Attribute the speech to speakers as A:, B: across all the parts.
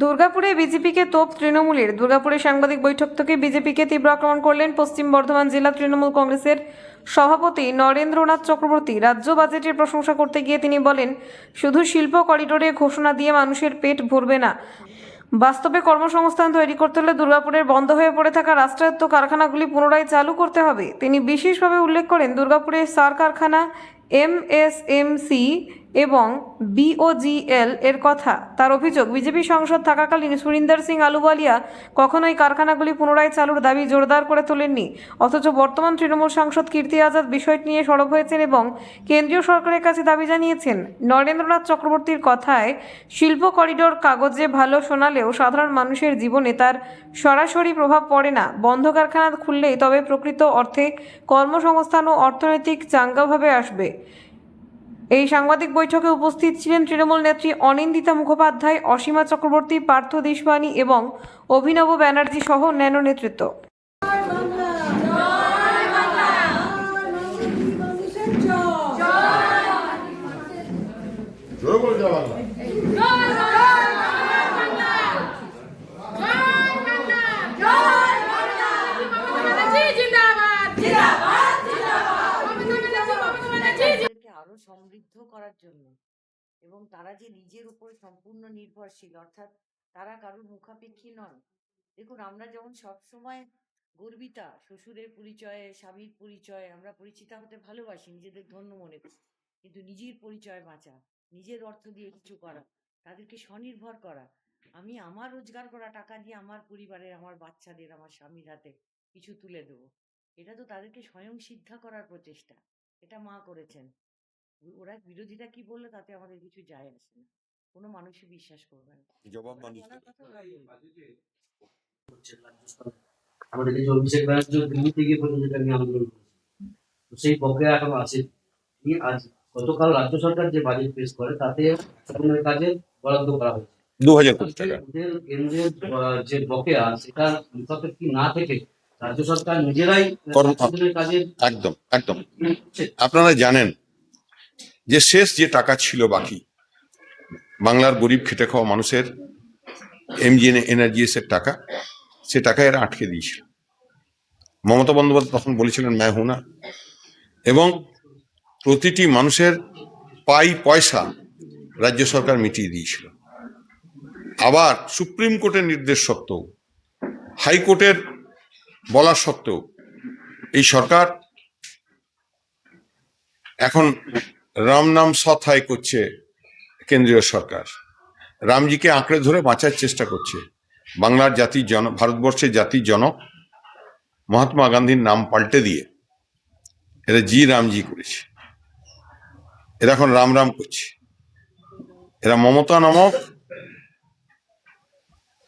A: দুর্গাপুরে বিজেপিকে তোপ তৃণমূলের। দুর্গাপুরে সাংবাদিক বৈঠক থেকে বিজেপিকে তীব্র আক্রমণ করলেন পশ্চিম বর্ধমান জেলা তৃণমূল কংগ্রেসের সভাপতি নরেন্দ্রনাথ চক্রবর্তী। রাজ্য বাজেটের প্রশংসা করতে গিয়ে তিনি বলেন, শুধু শিল্প করিডোরে ঘোষণা দিয়ে মানুষের পেট ভরবে না, বাস্তবে কর্মসংস্থান তৈরি করতে হলে দুর্গাপুরের বন্ধ হয়ে পড়ে থাকা রাষ্ট্রায়ত্ত কারখানাগুলি পুনরায় চালু করতে হবে। তিনি বিশেষভাবে উল্লেখ করেন দুর্গাপুরের সার কারখানা, এমএসএমসি এবং বিওজিএল এর কথা। তার অভিযোগ, বিজেপি সাংসদ থাকাকালীন সুরিন্দর সিং আলুওয়ালিয়া কখনোই কারখানাগুলি পুনরায় চালুর দাবি জোরদার করে তোলেননি, অথচ বর্তমান তৃণমূল সাংসদ কীর্তি আজাদ বিষয়টি নিয়ে সরব হয়েছেন এবং কেন্দ্রীয় সরকারের কাছে দাবি জানিয়েছেন। নরেন্দ্রনাথ চক্রবর্তীর কথায়, শিল্প করিডোর কাগজে ভালো শোনালেও সাধারণ মানুষের জীবনে তার সরাসরি প্রভাব পড়ে না। বন্ধ কারখানা খুললেই তবে প্রকৃত অর্থে কর্মসংস্থান ও অর্থনৈতিক চাঙ্গাভাবে আসবে। এই সাংবাদিক বৈঠকে উপস্থিত ছিলেন তৃণমূল নেত্রী অনিন্দিতা মুখোপাধ্যায়, অসীমা চক্রবর্তী, পার্থ দেশবাণী এবং অভিনব ব্যানার্জি সহ অন্যান্য নেতৃত্ব।
B: আরো সমৃদ্ধ করার জন্য এবং তারা যে নিজের উপর সম্পূর্ণ নির্ভরশীল, অর্থাৎ তারা কারোর মুখাপেক্ষী নন। দেখুন, আমরা যেমন সবসময় গর্বিতা, শ্বশুরের পরিচয়ে, স্বামীর পরিচয়ে আমরা পরিচিতা হতে ভালোবাসি, নিজেদের ধন্য মনে করি, কিন্তু নিজের পরিচয় বাঁচা, নিজের অর্থ দিয়ে কিছু করা, তাদেরকে স্বনির্ভর করা, আমি আমার রোজগার করা টাকা দিয়ে আমার পরিবারের, আমার বাচ্চাদের, আমার স্বামীর হাতে কিছু তুলে দেবো, এটা তো তাদেরকে স্বয়ং সিদ্ধা করার প্রচেষ্টা। এটা মা করেছেন। ওরা বিরোধীরা কি বললো তাতে আমাদের কিছু যায় আসে না, কোনো মানুষই বিশ্বাস করবে না।
C: জবাব মানুষ
D: আমাদের যে অভিষেক ব্যানার্জি দিল্লি থেকে পর্যন্ত যেটা নিয়ে আন্দোলন করেছে, তো সেই প্রক্রিয়া এখন আছে। আজ গতকাল রাজ্য সরকার যে বাজেট পেশ করে তাতে কাজে বরাদ্দ করা হয়েছে
C: 2000 কোটি টাকা।
D: কেন্দ্রের যে বকেয়া সেটা মুখাপেক্ষী না থেকে রাজ্য সরকার নিজেরাই কাজে
C: একদম একদম আপনারা জানেন যে শেষ যে টাকা ছিল বাকি বাংলার গরিব খেটে খাওয়া মানুষের এমজিএনএনআরজিএস এর টাকা, সে টাকা এরা আটকে দিয়েছিল। মমতা বন্দ্যোপাধ্যায় তখন বলেছিলেন ম্যায় হু না, এবং প্রতিটি মানুষের পয়সা রাজ্য সরকার মিটিয়ে দিয়েছিল। আবার সুপ্রিম কোর্টের নির্দেশ সত্ত্বেও, হাইকোর্টের বলা সত্ত্বেও এই সরকার এখন রাম নাম সৎহাই করছে। কেন্দ্রীয় সরকার রামজিকে আঁকড়ে ধরে বাঁচার চেষ্টা করছে। বাংলার জাতির ভারতবর্ষের জাতির জনক মহাত্মা গান্ধীর নাম পাল্টে দিয়ে এরা জি রামজি করেছে। এরা এখন রাম রাম করছে। এরা মমতা নামক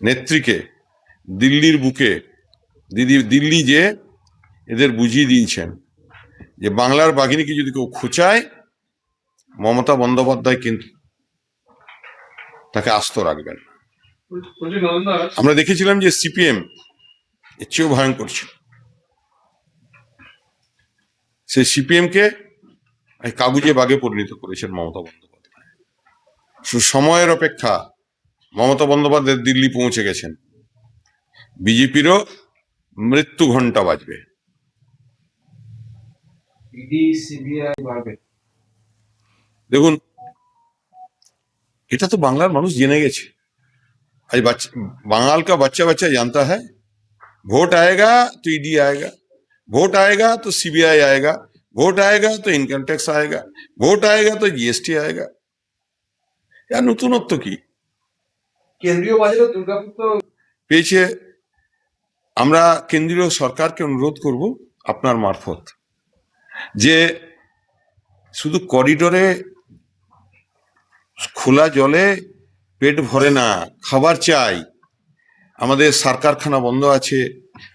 C: নেত্রীকে দিল্লির বুকে দিল্লি যে এদের বুঝিয়ে দিয়েছেন যে বাংলার বাঘিনীকে যদি কেউ খোঁচায়, মমতা বন্দ্যোপাধ্যায় কিন্তু তাকে আস্ত রাখবেন। আমরা দেখেছিলাম যে সিপিএম এর চেয়েও ভয়ঙ্কর ছিল। সেই সিপিএম কে কাগুজে বাঘে পরিণত করেছেন মমতা বন্দ্যোপাধ্যায়। সময়ের অপেক্ষা, মমতা বন্দ্যোপাধ্যায় দিল্লি পৌঁছে গেছেন। বিজেপিরও মৃত্যু ঘন্টা বাজবে। দেখুন, এটা তো বাংলার মানুষ জেনে গেছে। आज बंगाल का बच्चा बच्चा जानता है, वोट आएगा तो ईडी आएगा, वोट आएगा तो सीबीआई आएगा, वोट आएगा तो इनकम टैक्स आएगा, वोट आएगा तो जीएसटी आएगा। या নতুনত্ব কি?
E: কেন্দ্রীয় বাজেট দুর্গাপুর তো
C: পেয়েছে। আমরা কেন্দ্রীয় সরকারকে অনুরোধ করব আপনার মারফত, যে শুধু করিডোরে খোলা জলে পেট ভরে না, খাবার চাই। আমাদের সার কারখানা বন্ধ আছে,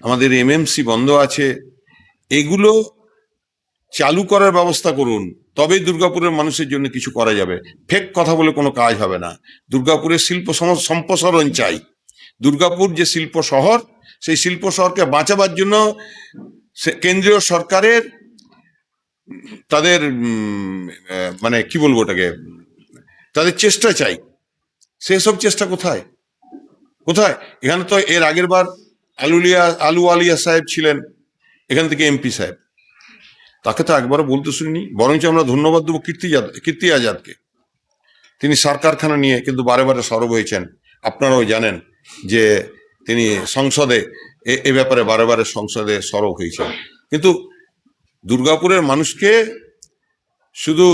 C: আমাদের এমএমসি বন্ধ আছে, এগুলো চালু করার ব্যবস্থা করুন, তবেই দুর্গাপুরের মানুষের জন্য কিছু করা যাবে। ফেক কথা বলে কোনো কাজ হবে না। দুর্গাপুরের শিল্প সম্প্রসারণ চাই। দুর্গাপুর যে শিল্প শহর, সেই শিল্প শহরকে বাঁচাবার জন্য কেন্দ্রীয় সরকারের তাদের মানে কি বলবো ওটাকে, তাদের চেষ্টা চাই। সেসব চেষ্টা কোথায়? কোথায়? এখানে তো এর আগের বার আলু আলিয়া সাহেব ছিলেন, এখান থেকে এমপি সাহেব, তাকে তো একবারও বলতে শুনিনি। বরঞ্চ আমরা ধন্যবাদ দেবো কীর্তি আজাদকে। তিনি সার কারখানা নিয়ে কিন্তু বারে বারে সরব হয়েছেন। আপনারাও জানেন যে তিনি সংসদে এ ব্যাপারে বারে বারে সংসদে সরব হয়েছেন। কিন্তু দুর্গাপুরের মানুষকে শুধু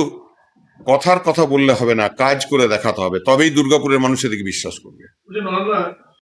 C: কথার কথা বললে হবে না, কাজ করে দেখাতে হবে, তবেই দুর্গাপুরের মানুষ এদিকে বিশ্বাস করবে।
E: বলছেন আমরা